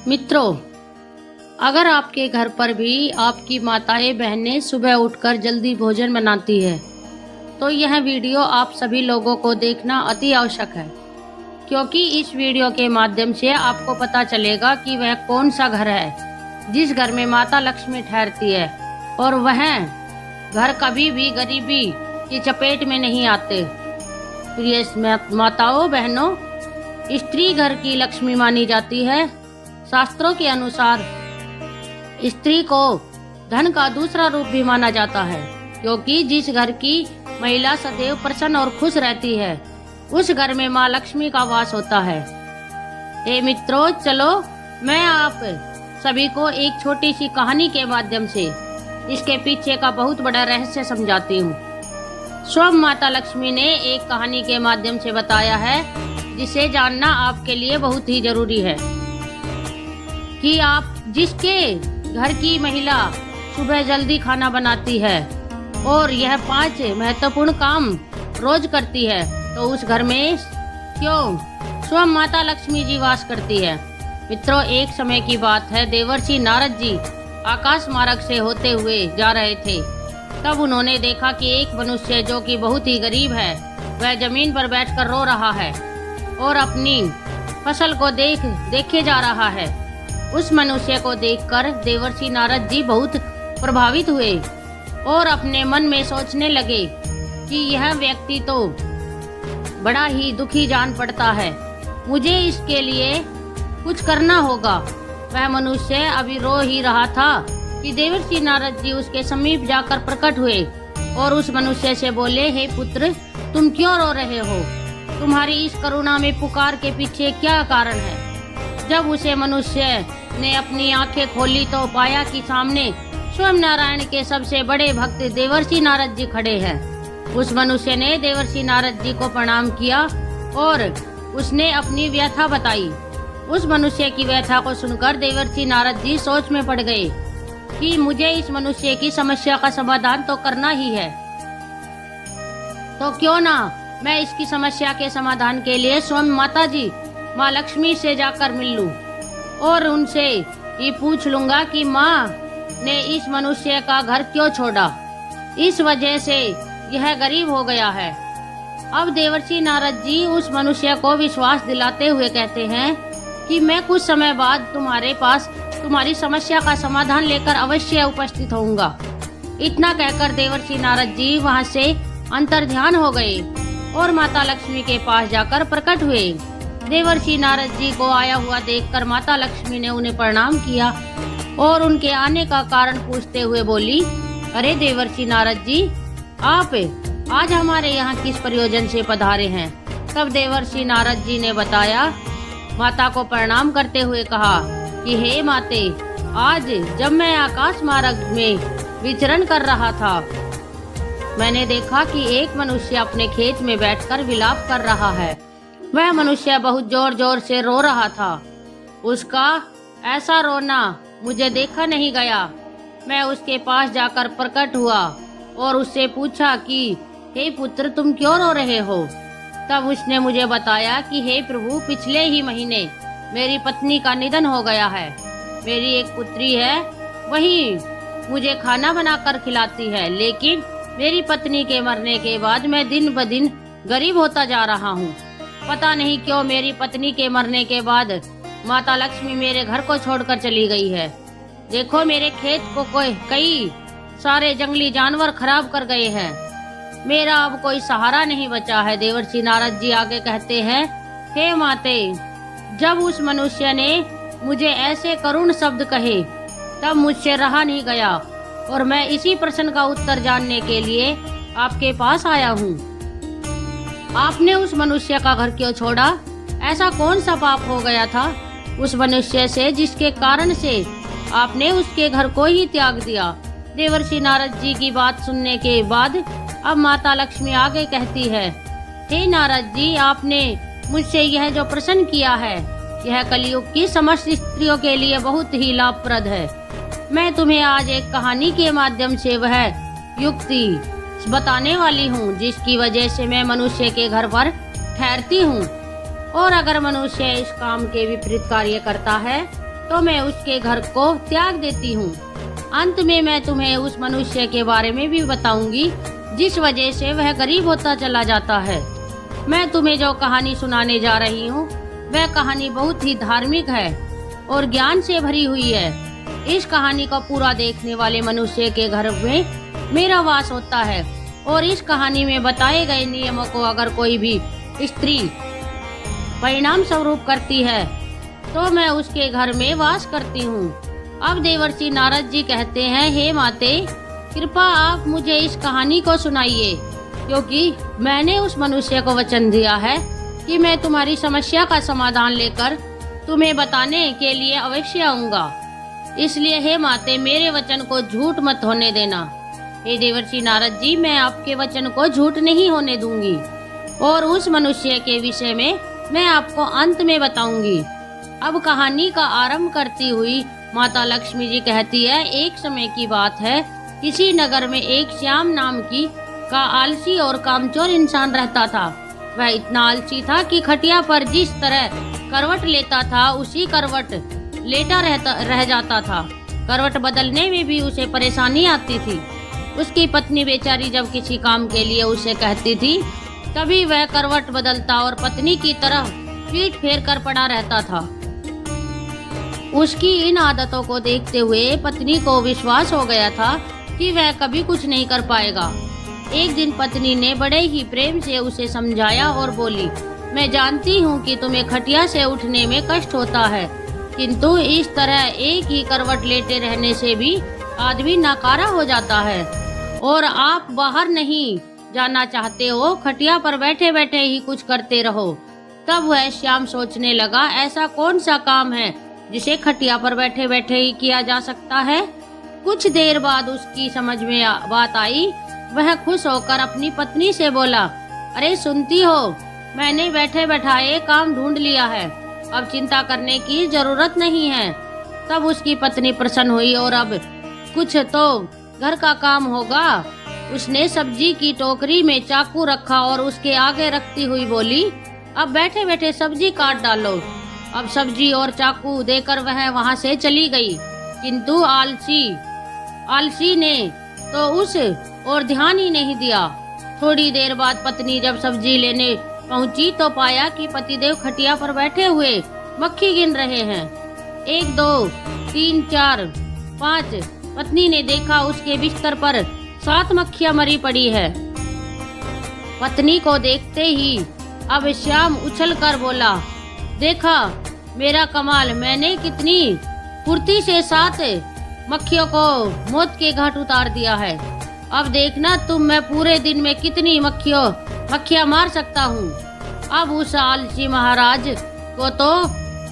मित्रों, अगर आपके घर पर भी आपकी माताएं बहनें सुबह उठकर जल्दी भोजन बनाती है तो यह वीडियो आप सभी लोगों को देखना अति आवश्यक है, क्योंकि इस वीडियो के माध्यम से आपको पता चलेगा कि वह कौन सा घर है जिस घर में माता लक्ष्मी ठहरती है और वह घर कभी भी गरीबी की चपेट में नहीं आते। प्रिय माताओं बहनों, स्त्री घर की लक्ष्मी मानी जाती है। शास्त्रों के अनुसार स्त्री को धन का दूसरा रूप भी माना जाता है, क्योंकि जिस घर की महिला सदैव प्रसन्न और खुश रहती है उस घर में माँ लक्ष्मी का वास होता है। हे मित्रों, चलो मैं आप सभी को एक छोटी सी कहानी के माध्यम से इसके पीछे का बहुत बड़ा रहस्य समझाती हूँ। स्वयं माता लक्ष्मी ने एक कहानी के माध्यम से बताया है, जिसे जानना आपके लिए बहुत ही जरूरी है कि आप जिसके घर की महिला सुबह जल्दी खाना बनाती है और यह 5 महत्वपूर्ण काम रोज करती है, तो उस घर में क्यों स्वयं माता लक्ष्मी जी वास करती है। मित्रों, एक समय की बात है, देवर्षि नारद जी आकाश मार्ग से होते हुए जा रहे थे। तब उन्होंने देखा कि एक मनुष्य जो कि बहुत ही गरीब है, वह जमीन पर बैठकर रो रहा है और अपनी फसल को देखे जा रहा है। उस मनुष्य को देखकर देवर्षि नारद जी बहुत प्रभावित हुए और अपने मन में सोचने लगे कि यह व्यक्ति तो बड़ा ही दुखी जान पड़ता है, मुझे इसके लिए कुछ करना होगा। वह मनुष्य अभी रो ही रहा था कि देवर्षि नारद जी उसके समीप जाकर प्रकट हुए और उस मनुष्य से बोले, हे पुत्र, तुम क्यों रो रहे हो? तुम्हारी इस करुणा में पुकार के पीछे क्या कारण है? जब उसे मनुष्य ने अपनी आंखें खोली तो पाया कि सामने स्वयं नारायण के सबसे बड़े भक्त देवर्षि नारद जी खड़े हैं। उस मनुष्य ने देवर्षि नारद जी को प्रणाम किया और उसने अपनी व्यथा बताई। उस मनुष्य की व्यथा को सुनकर देवर्षि नारद जी सोच में पड़ गए कि मुझे इस मनुष्य की समस्या का समाधान तो करना ही है, तो क्यों ना मैं इसकी समस्या के समाधान के लिए स्वयं माता जी माँ लक्ष्मी से जाकर मिल लूं और उनसे ये पूछ लूंगा कि माँ ने इस मनुष्य का घर क्यों छोड़ा, इस वजह से यह गरीब हो गया है। अब देवर्षि नारद जी उस मनुष्य को विश्वास दिलाते हुए कहते हैं कि मैं कुछ समय बाद तुम्हारे पास तुम्हारी समस्या का समाधान लेकर अवश्य उपस्थित होऊंगा। इतना कहकर देवर्षि नारद जी वहां से अंतर्ध्यान हो गए और माता लक्ष्मी के पास जाकर प्रकट हुए। देवर्षि नारद जी को आया हुआ देखकर माता लक्ष्मी ने उन्हें प्रणाम किया और उनके आने का कारण पूछते हुए बोली, अरे देवर्षि नारद जी, आप आज हमारे यहाँ किस प्रयोजन से पधारे हैं? तब देवर्षि नारद जी ने बताया, माता को प्रणाम करते हुए कहा कि हे माते, आज जब मैं आकाश मार्ग में विचरण कर रहा था, मैंने देखा कि एक मनुष्य अपने खेत में बैठकर विलाप कर रहा है। वह मनुष्य बहुत जोर जोर से रो रहा था। उसका ऐसा रोना मुझे देखा नहीं गया। मैं उसके पास जाकर प्रकट हुआ और उससे पूछा कि हे पुत्र, तुम क्यों रो रहे हो? तब उसने मुझे बताया कि हे प्रभु, पिछले ही महीने मेरी पत्नी का निधन हो गया है। मेरी एक पुत्री है, वही मुझे खाना बनाकर खिलाती है, लेकिन मेरी पत्नी के मरने के बाद मैं दिन ब दिन गरीब होता जा रहा हूँ। पता नहीं क्यों मेरी पत्नी के मरने के बाद माता लक्ष्मी मेरे घर को छोड़कर चली गई है। देखो, मेरे खेत को कई सारे जंगली जानवर खराब कर गए हैं। मेरा अब कोई सहारा नहीं बचा है। देवर्षि नारद जी आगे कहते हैं, हे माते, जब उस मनुष्य ने मुझे ऐसे करुण शब्द कहे तब मुझसे रहा नहीं गया और मैं इसी प्रश्न का उत्तर जानने के लिए आपके पास आया हूँ। आपने उस मनुष्य का घर क्यों छोड़ा? ऐसा कौन सा पाप हो गया था उस मनुष्य से जिसके कारण से आपने उसके घर को ही त्याग दिया? देवर्षि नारद जी की बात सुनने के बाद अब माता लक्ष्मी आगे कहती है, हे नारद जी, आपने मुझसे यह जो प्रश्न किया है, यह कलयुग की समस्त स्त्रियों के लिए बहुत ही लाभप्रद है। मैं तुम्हें आज एक कहानी के माध्यम से वह युक्ति बताने वाली हूँ जिसकी वजह से मैं मनुष्य के घर पर ठहरती हूँ, और अगर मनुष्य इस काम के विपरीत कार्य करता है तो मैं उसके घर को त्याग देती हूँ। अंत में मैं तुम्हें उस मनुष्य के बारे में भी बताऊंगी जिस वजह से वह गरीब होता चला जाता है। मैं तुम्हें जो कहानी सुनाने जा रही हूँ वह कहानी बहुत ही धार्मिक है और ज्ञान से भरी हुई है। इस कहानी को पूरा देखने वाले मनुष्य के घर में मेरा वास होता है और इस कहानी में बताए गए नियमों को अगर कोई भी स्त्री परिणाम स्वरूप करती है तो मैं उसके घर में वास करती हूँ। अब देवर्षि नारद जी कहते हैं, हे माते, कृपा आप मुझे इस कहानी को सुनाइए, क्योंकि मैंने उस मनुष्य को वचन दिया है कि मैं तुम्हारी समस्या का समाधान लेकर तुम्हें बताने के लिए अवश्य आऊंगा। इसलिए हे माते, मेरे वचन को झूठ मत होने देना। हे देवर्षि नारद जी, मैं आपके वचन को झूठ नहीं होने दूंगी और उस मनुष्य के विषय में मैं आपको अंत में बताऊंगी। अब कहानी का आरंभ करती हुई माता लक्ष्मी जी कहती है, एक समय की बात है, किसी नगर में एक श्याम नाम का आलसी और कामचोर इंसान रहता था। वह इतना आलसी था कि खटिया पर जिस तरह करवट लेता था उसी करवट लेटा रह जाता था। करवट बदलने में भी उसे परेशानी आती थी। उसकी पत्नी बेचारी जब किसी काम के लिए उसे कहती थी तभी वह करवट बदलता और पत्नी की तरह पीठ फेर कर पड़ा रहता था। उसकी इन आदतों को देखते हुए पत्नी को विश्वास हो गया था कि वह कभी कुछ नहीं कर पाएगा। एक दिन पत्नी ने बड़े ही प्रेम से उसे समझाया और बोली, मैं जानती हूँ कि तुम्हें खटिया से उठने में कष्ट होता है, किंतु इस तरह एक ही करवट लेटे रहने से भी आदमी नाकारा हो जाता है और आप बाहर नहीं जाना चाहते हो, खटिया पर बैठे बैठे ही कुछ करते रहो। तब वह श्याम सोचने लगा, ऐसा कौन सा काम है जिसे खटिया पर बैठे बैठे ही किया जा सकता है। कुछ देर बाद उसकी समझ में बात आई। वह खुश होकर अपनी पत्नी से बोला, अरे सुनती हो, मैंने बैठे बैठाए काम ढूंढ लिया है, अब चिंता करने की जरूरत नहीं है। तब उसकी पत्नी प्रसन्न हुई और अब कुछ तो घर का काम होगा। उसने सब्जी की टोकरी में चाकू रखा और उसके आगे रखती हुई बोली, अब बैठे बैठे सब्जी काट डालो। अब सब्जी और चाकू देकर वह वहां से चली गई, किंतु आलसी ने तो उस और ध्यान ही नहीं दिया। थोड़ी देर बाद पत्नी जब सब्जी लेने पहुंची तो पाया कि पतिदेव खटिया पर बैठे हुए मक्खी गिन रहे हैं। 1 2 3 4 5। पत्नी ने देखा उसके बिस्तर पर 7 मक्खियां मरी पड़ी है। पत्नी को देखते ही अब श्याम उछल कर बोला, देखा मेरा कमाल, मैंने कितनी फुर्ती से 7 मक्खियों को मौत के घाट उतार दिया है। अब देखना तुम, मैं पूरे दिन में कितनी मक्खियां मार सकता हूँ। अब उस आलसी महाराज को तो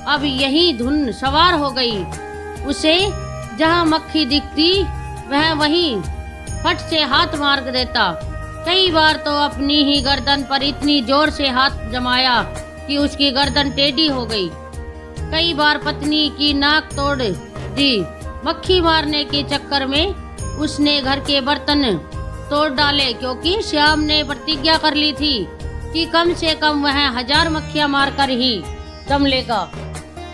अब यही धुन सवार हो गई। उसे जहाँ मक्खी दिखती वह वहीं फट से हाथ मार देता। कई बार तो अपनी ही गर्दन पर इतनी जोर से हाथ जमाया कि उसकी गर्दन टेढ़ी हो गई। कई बार पत्नी की नाक तोड़ दी। मक्खी मारने के चक्कर में उसने घर के बर्तन तोड़ डाले, क्योंकि श्याम ने प्रतिज्ञा कर ली थी कि कम से कम वह 1000 मक्खियां मारकर ही दम लेगा।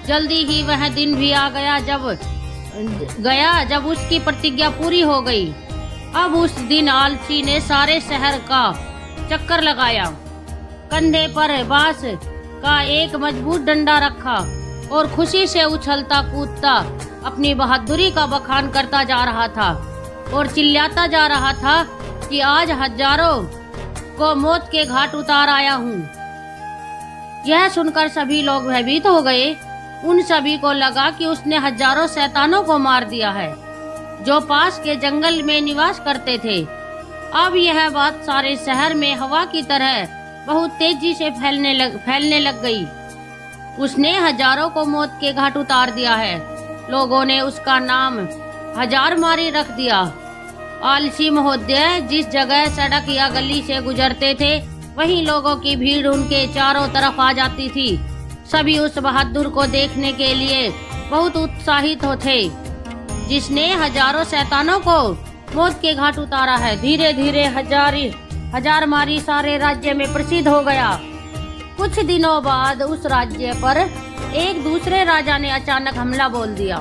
जल्दी ही वह दिन भी आ गया जब उसकी प्रतिज्ञा पूरी हो गई। अब उस दिन आलसी ने सारे शहर का चक्कर लगाया। कंधे पर बांस का एक मजबूत डंडा रखा और खुशी से उछलता कूदता अपनी बहादुरी का बखान करता जा रहा था और चिल्लाता जा रहा था कि आज हजारों को मौत के घाट उतार आया हूँ। यह सुनकर सभी लोग भयभीत हो गए। उन सभी को लगा कि उसने हजारों शैतानों को मार दिया है जो पास के जंगल में निवास करते थे। अब यह बात सारे शहर में हवा की तरह बहुत तेजी से फैलने लग गई। उसने हजारों को मौत के घाट उतार दिया है। लोगों ने उसका नाम 1000 मारी रख दिया। आलसी महोदय जिस जगह सड़क या गली से गुजरते थे वहीं लोगों की भीड़ उनके चारों तरफ आ जाती थी। सभी उस बहादुर को देखने के लिए बहुत उत्साहित थे जिसने हजारों शैतानों को मौत के घाट उतारा है। धीरे धीरे हजार मारी सारे राज्य में प्रसिद्ध हो गया। कुछ दिनों बाद उस राज्य पर एक दूसरे राजा ने अचानक हमला बोल दिया।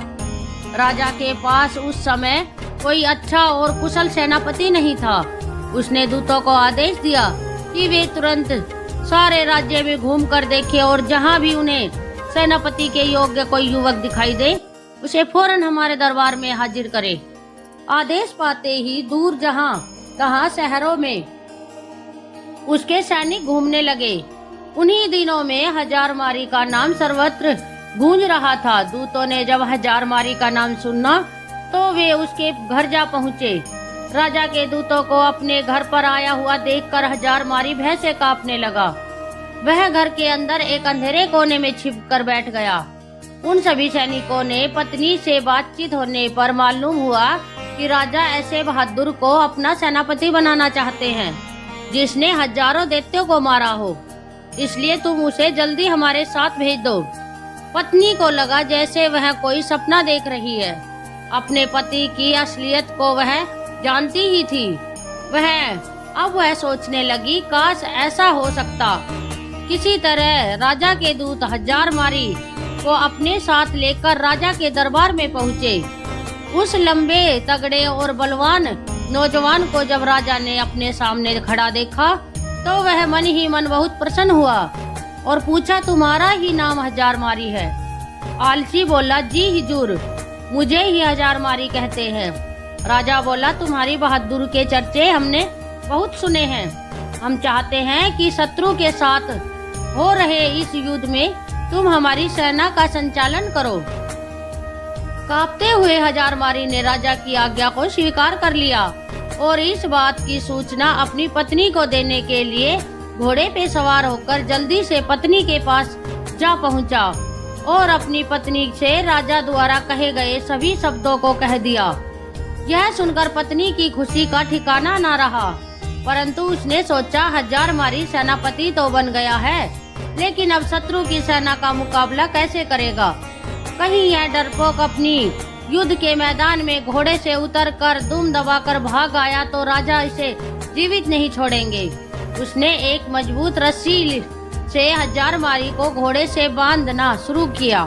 राजा के पास उस समय कोई अच्छा और कुशल सेनापति नहीं था। उसने दूतों को आदेश दिया कि वे तुरंत सारे राज्य में घूम कर देखे और जहाँ भी उन्हें सेनापति के योग्य कोई युवक दिखाई दे उसे फौरन हमारे दरबार में हाजिर करे। आदेश पाते ही दूर जहाँ तहाँ शहरों में उसके सैनिक घूमने लगे। उन्हीं दिनों में हजारमारी का नाम सर्वत्र गूंज रहा था। दूतों ने जब हजारमारी का नाम सुना तो वे उसके घर जा पहुँचे। राजा के दूतों को अपने घर पर आया हुआ देखकर हजारमारी भय से कांपने लगा। वह घर के अंदर एक अंधेरे कोने में छिप कर बैठ गया। उन सभी सैनिकों ने पत्नी से बातचीत होने पर मालूम हुआ कि राजा ऐसे बहादुर को अपना सेनापति बनाना चाहते हैं जिसने हजारों दैत्यों को मारा हो, इसलिए तुम उसे जल्दी हमारे साथ भेज दो। पत्नी को लगा जैसे वह कोई सपना देख रही है। अपने पति की असलियत को वह जानती ही थी। वह सोचने लगी, काश ऐसा हो सकता। किसी तरह राजा के दूत हजारमारी को अपने साथ लेकर राजा के दरबार में पहुँचे। उस लंबे तगड़े और बलवान नौजवान को जब राजा ने अपने सामने खड़ा देखा तो वह मन ही मन बहुत प्रसन्न हुआ और पूछा, तुम्हारा ही नाम हजारमारी है? आलसी बोला, जी हुजूर, मुझे ही हजारमारी कहते हैं। राजा बोला, तुम्हारी बहादुरी के चर्चे हमने बहुत सुने हैं। हम चाहते हैं कि शत्रु के साथ हो रहे इस युद्ध में तुम हमारी सेना का संचालन करो। कांपते हुए हजारमारी ने राजा की आज्ञा को स्वीकार कर लिया और इस बात की सूचना अपनी पत्नी को देने के लिए घोड़े पे सवार होकर जल्दी से पत्नी के पास जा पहुंचा और अपनी पत्नी से राजा द्वारा कहे गए सभी शब्दों को कह दिया। यह सुनकर पत्नी की खुशी का ठिकाना न रहा, परंतु उसने सोचा, हजारमारी सेनापति तो बन गया है, लेकिन अब शत्रु की सेना का मुकाबला कैसे करेगा? कहीं यह डरपोक अपनी युद्ध के मैदान में घोड़े से उतरकर दुम दबाकर भाग आया तो राजा इसे जीवित नहीं छोड़ेंगे। उसने एक मजबूत रस्सी से हजारमारी को घोड़े से बांधना शुरू किया।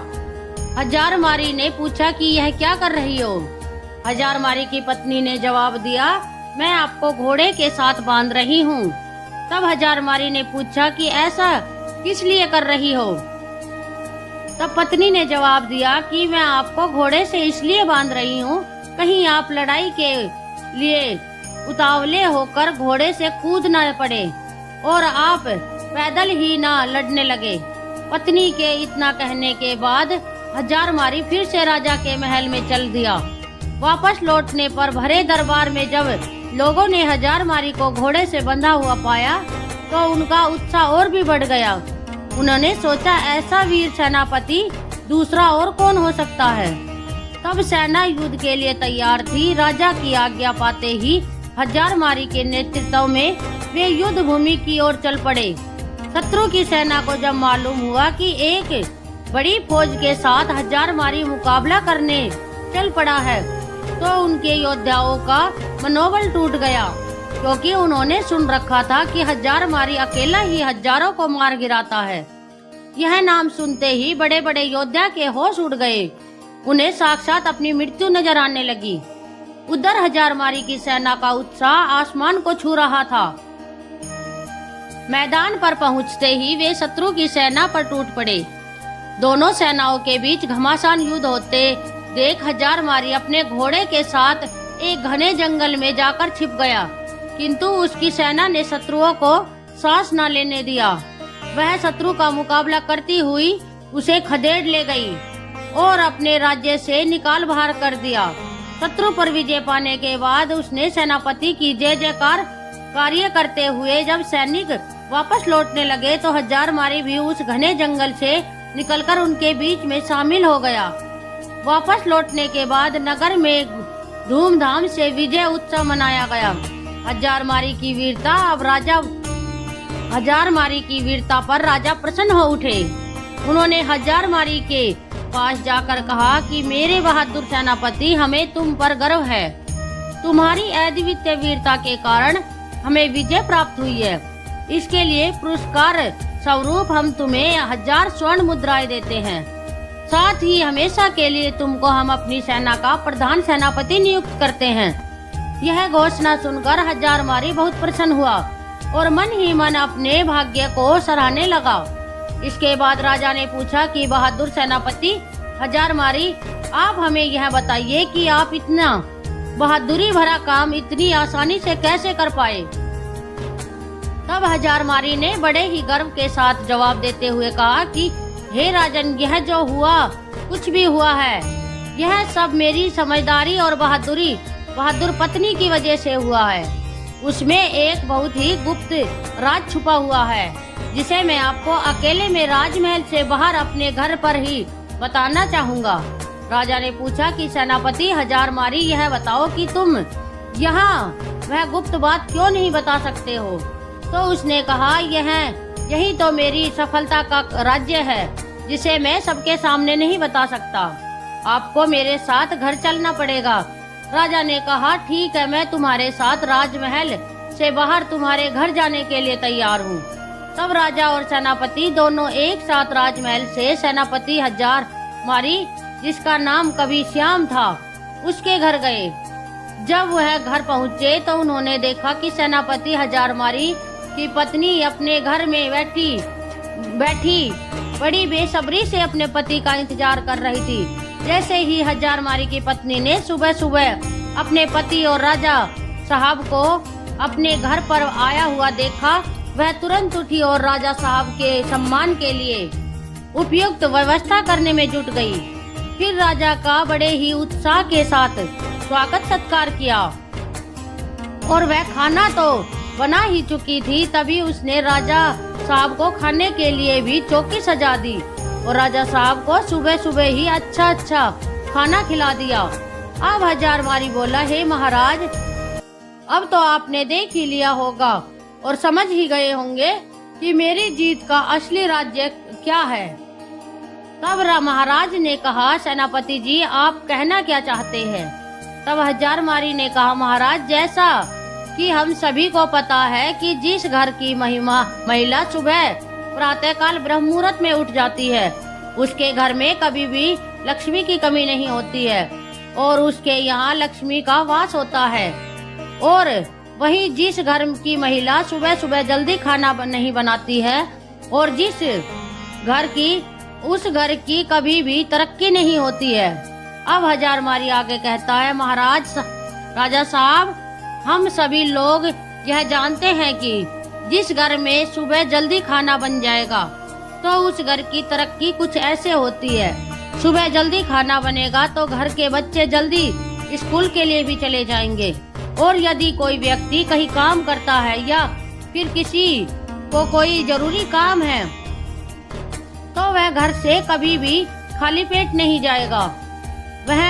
हजारमारी ने पूछा कि यह क्या कर रही हो? हजारमारी की पत्नी ने जवाब दिया, मैं आपको घोड़े के साथ बांध रही हूँ। तब हजारमारी ने पूछा कि ऐसा किस लिए कर रही हो? तब पत्नी ने जवाब दिया कि मैं आपको घोड़े से इसलिए बांध रही हूँ, कहीं आप लड़ाई के लिए उतावले होकर घोड़े से कूद न पड़े और आप पैदल ही ना लड़ने लगे। पत्नी के इतना कहने के बाद हजारमारी फिर से राजा के महल में चल दिया। वापस लौटने पर भरे दरबार में जब लोगों ने हजारमारी को घोड़े से बंधा हुआ पाया तो उनका उत्साह और भी बढ़ गया। उन्होंने सोचा, ऐसा वीर सेनापति दूसरा और कौन हो सकता है। तब सेना युद्ध के लिए तैयार थी। राजा की आज्ञा पाते ही हजारमारी के नेतृत्व में वे युद्ध भूमि की ओर चल पड़े। शत्रु की सेना को जब मालूम हुआ कि एक बड़ी फौज के साथ हजारमारी मुकाबला करने चल पड़ा है तो उनके योद्धाओं का मनोबल टूट गया, क्योंकि उन्होंने सुन रखा था कि हजारमारी अकेला ही हजारों को मार गिराता है। यह नाम सुनते ही बड़े बड़े योद्धा के होश उड़ गए। उन्हें साक्षात अपनी मृत्यु नजर आने लगी। उधर हजारमारी की सेना का उत्साह आसमान को छू रहा था। मैदान पर पहुंचते ही वे शत्रु की सेना पर टूट पड़े। दोनों सेनाओं के बीच घमासान युद्ध होते देख हजारमारी अपने घोड़े के साथ एक घने जंगल में जाकर छिप गया, किंतु उसकी सेना ने शत्रुओं को सांस न लेने दिया। वह शत्रु का मुकाबला करती हुई उसे खदेड़ ले गई और अपने राज्य से निकाल बाहर कर दिया। शत्रु पर विजय पाने के बाद उसने सेनापति की जय जयकार कार्य करते हुए जब सैनिक वापस लौटने लगे तो हजारमारी भी उस घने जंगल से निकलकर उनके बीच में शामिल हो गया। वापस लौटने के बाद नगर में धूमधाम से विजय उत्सव मनाया गया। हजारमारी की वीरता पर राजा प्रसन्न हो उठे। उन्होंने हजारमारी के पास जाकर कहा कि मेरे बहादुर सेनापति, हमें तुम पर गर्व है। तुम्हारी अद्वितीय वीरता के कारण हमें विजय प्राप्त हुई है। इसके लिए पुरस्कार स्वरूप हम तुम्हें 1000 स्वर्ण मुद्राएं देते हैं। साथ ही हमेशा के लिए तुमको हम अपनी सेना का प्रधान सेनापति नियुक्त करते हैं। यह घोषणा सुनकर हजारमारी बहुत प्रसन्न हुआ और मन ही मन अपने भाग्य को सराहने लगा। इसके बाद राजा ने पूछा कि बहादुर सेनापति हजारमारी, आप हमें यह बताइए कि आप इतना बहादुरी भरा काम इतनी आसानी से कैसे कर पाए। तब हजारमारी ने बड़े ही गर्व के साथ जवाब देते हुए कहा कि हे राजन, यह जो हुआ कुछ भी हुआ है, यह सब मेरी समझदारी और बहादुर पत्नी की वजह से हुआ है। उसमें एक बहुत ही गुप्त राज छुपा हुआ है जिसे मैं आपको अकेले में राजमहल से बाहर अपने घर पर ही बताना चाहूँगा। राजा ने पूछा कि सेनापति हजारमारी, यह बताओ कि तुम यहाँ वह गुप्त बात क्यों नहीं बता सकते हो। तो उसने कहा, यही तो मेरी सफलता का राज्य है जिसे मैं सबके सामने नहीं बता सकता। आपको मेरे साथ घर चलना पड़ेगा। राजा ने कहा, ठीक है, मैं तुम्हारे साथ राजमहल से बाहर तुम्हारे घर जाने के लिए तैयार हूँ। तब राजा और सेनापति दोनों एक साथ राजमहल से सेनापति हजारमारी, जिसका नाम कभी श्याम था, उसके घर गए। जब वह घर पहुँचे तो उन्होंने देखा कि सेनापति हजारमारी की पत्नी अपने घर में बैठी बड़ी बेसब्री से अपने पति का इंतजार कर रही थी। जैसे ही हजारमारी की पत्नी ने सुबह सुबह अपने पति और राजा साहब को अपने घर पर आया हुआ देखा, वह तुरंत उठी और राजा साहब के सम्मान के लिए उपयुक्त व्यवस्था करने में जुट गई। फिर राजा का बड़े ही उत्साह के साथ स्वागत सत्कार किया और वह खाना तो बना ही चुकी थी। तभी उसने राजा साहब को खाने के लिए भी चौकी सजा दी और राजा साहब को सुबह सुबह ही अच्छा खाना खिला दिया। अब हजारमारी बोला, हे महाराज, अब तो आपने देख ही लिया होगा और समझ ही गए होंगे कि मेरी जीत का असली राज्य क्या है। तब महाराज ने कहा, सेनापति जी, आप कहना क्या चाहते हैं। तब हजारमारी ने कहा, महाराज, जैसा कि हम सभी को पता है कि जिस घर की महिला सुबह प्रातःकाल ब्रह्म मुहूर्त में उठ जाती है, उसके घर में कभी भी लक्ष्मी की कमी नहीं होती है और उसके यहाँ लक्ष्मी का वास होता है। और वही जिस घर की महिला सुबह सुबह जल्दी खाना नहीं बनाती है और जिस घर की कभी भी तरक्की नहीं होती है। अब हजारमारी आगे कहता है, महाराज, राजा साहब, हम सभी लोग यह जानते हैं कि जिस घर में सुबह जल्दी खाना बन जाएगा तो उस घर की तरक्की कुछ ऐसे होती है। सुबह जल्दी खाना बनेगा तो घर के बच्चे जल्दी स्कूल के लिए भी चले जाएंगे और यदि कोई व्यक्ति कहीं काम करता है या फिर किसी को कोई जरूरी काम है तो वह घर से कभी भी खाली पेट नहीं जाएगा। वह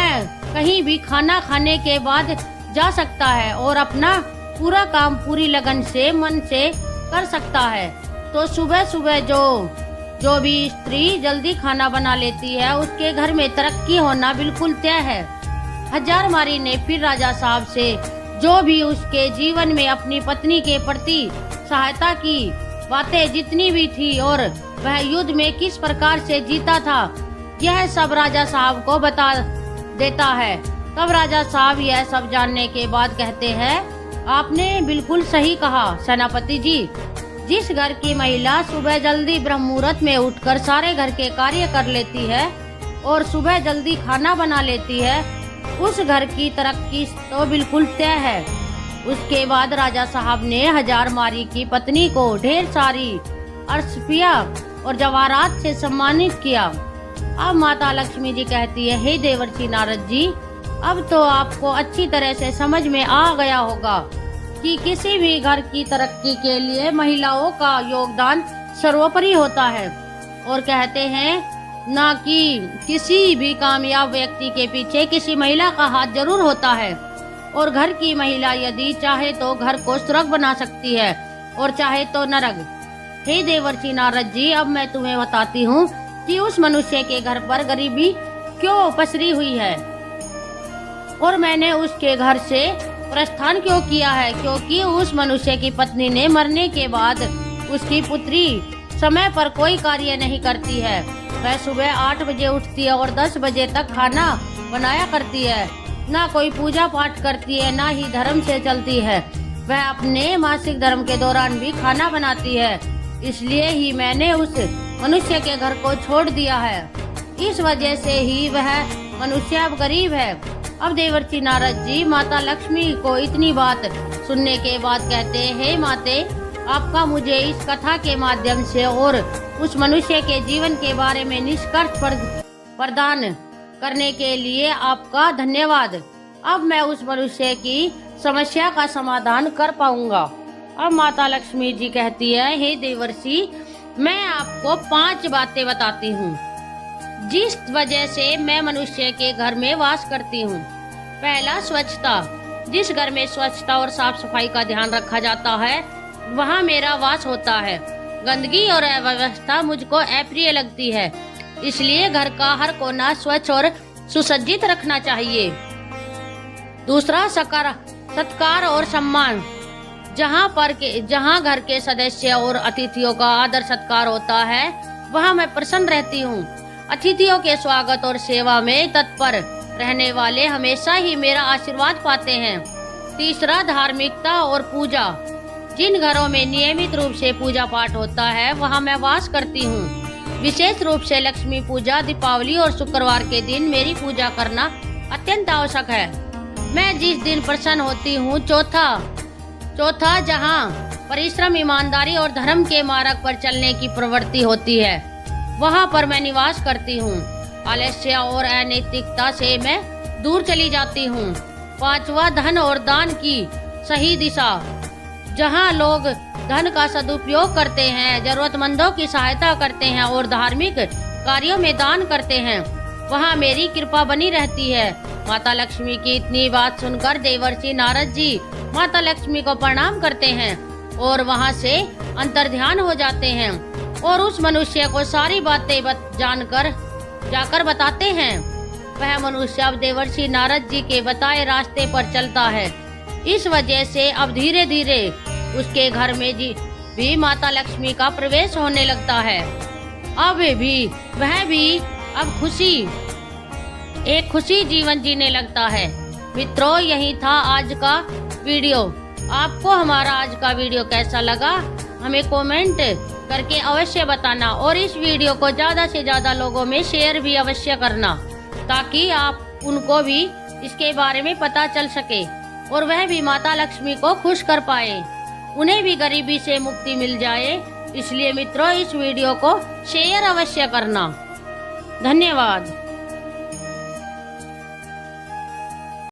कहीं भी खाना खाने के बाद जा सकता है और अपना पूरा काम पूरी लगन से मन से कर सकता है। तो सुबह सुबह जो भी स्त्री जल्दी खाना बना लेती है उसके घर में तरक्की होना बिल्कुल तय है। हजारमारी ने फिर राजा साहब से जो भी उसके जीवन में अपनी पत्नी के प्रति सहायता की बातें जितनी भी थी और वह युद्ध में किस प्रकार से जीता था, यह सब राजा साहब को बता देता है। तब राजा साहब यह सब जानने के बाद कहते हैं, आपने बिल्कुल सही कहा सेनापति जी। जिस घर की महिला सुबह जल्दी ब्रह्म मुहूर्त में उठकर सारे घर के कार्य कर लेती है और सुबह जल्दी खाना बना लेती है, उस घर की तरक्की तो बिल्कुल तय है। उसके बाद राजा साहब ने हजारमारी की पत्नी को ढेर सारी अर्शिया और जवाहरात से सम्मानित किया। अब माता लक्ष्मी जी कहती है, हे देवर्षि नारद जी, अब तो आपको अच्छी तरह से समझ में आ गया होगा कि किसी भी घर की तरक्की के लिए महिलाओं का योगदान सर्वोपरि होता है और कहते हैं ना कि किसी भी कामयाब व्यक्ति के पीछे किसी महिला का हाथ जरूर होता है और घर की महिला यदि चाहे तो घर को स्वर्ग बना सकती है और चाहे तो नरक। हे देवर्षि नारद जी, अब मैं तुम्हें बताती हूँ कि उस मनुष्य के घर पर गरीबी क्यों पसरी हुई है और मैंने उसके घर से प्रस्थान क्यों किया है, क्योंकि उस मनुष्य की पत्नी ने मरने के बाद उसकी पुत्री समय पर कोई कार्य नहीं करती है वह सुबह 8 बजे उठती है और 10 बजे तक खाना बनाया करती है। ना कोई पूजा पाठ करती है, ना ही धर्म से चलती है। वह अपने मासिक धर्म के दौरान भी खाना बनाती है। इसलिए ही मैंने उस मनुष्य के घर को छोड़ दिया है। इस वजह से ही वह मनुष्य अब गरीब है। अब देवर्षि नारद जी माता लक्ष्मी को इतनी बात सुनने के बाद कहते हैं, हे माते, आपका मुझे इस कथा के माध्यम से और उस मनुष्य के जीवन के बारे में निष्कर्ष प्रदान करने के लिए आपका धन्यवाद। अब मैं उस मनुष्य की समस्या का समाधान कर पाऊंगा। अब माता लक्ष्मी जी कहती है, हे देवर्षि, मैं आपको 5 बातें बताती हूँ जिस वजह से मैं मनुष्य के घर में वास करती हूँ। पहला, स्वच्छता। जिस घर में स्वच्छता और साफ सफाई का ध्यान रखा जाता है वहाँ मेरा वास होता है। गंदगी और अव्यवस्था मुझको अप्रिय लगती है, इसलिए घर का हर कोना स्वच्छ और सुसज्जित रखना चाहिए। दूसरा, सत्कार और सम्मान। जहाँ घर के सदस्य और अतिथियों का आदर सत्कार होता है वहाँ मैं प्रसन्न रहती हूँ। अतिथियों के स्वागत और सेवा में तत्पर रहने वाले हमेशा ही मेरा आशीर्वाद पाते हैं। तीसरा, धार्मिकता और पूजा। जिन घरों में नियमित रूप से पूजा पाठ होता है वहाँ मैं वास करती हूँ। विशेष रूप से लक्ष्मी पूजा, दीपावली और शुक्रवार के दिन मेरी पूजा करना अत्यंत आवश्यक है। मैं जिस दिन प्रसन्न होती हूँ। चौथा, जहाँ परिश्रम, ईमानदारी और धर्म के मार्ग पर चलने की प्रवृत्ति होती है वहाँ पर मैं निवास करती हूँ। आलस्य और अनैतिकता से मैं दूर चली जाती हूँ। पांचवा, धन और दान की सही दिशा। जहाँ लोग धन का सदुपयोग करते हैं, जरूरतमंदों की सहायता करते हैं और धार्मिक कार्यों में दान करते हैं वहाँ मेरी कृपा बनी रहती है। माता लक्ष्मी की इतनी बात सुनकर देवर्षि नारद जी माता लक्ष्मी को प्रणाम करते हैं और वहाँ से अंतर्ध्यान हो जाते हैं और उस मनुष्य को सारी बातें जाकर बताते हैं। वह मनुष्य अब देवर्षि नारद जी के बताए रास्ते पर चलता है। इस वजह से अब धीरे धीरे उसके घर में भी माता लक्ष्मी का प्रवेश होने लगता है। वह भी अब एक खुशी जीवन जीने लगता है। मित्रों, यही था आज का वीडियो। आपको हमारा आज का वीडियो कैसा लगा हमें कमेंट करके अवश्य बताना और इस वीडियो को ज़्यादा से ज़्यादा लोगों में शेयर भी अवश्य करना ताकि आप उनको भी इसके बारे में पता चल सके और वह भी माता लक्ष्मी को खुश कर पाए, उन्हें भी गरीबी से मुक्ति मिल जाए। इसलिए मित्रों, इस वीडियो को शेयर अवश्य करना। धन्यवाद।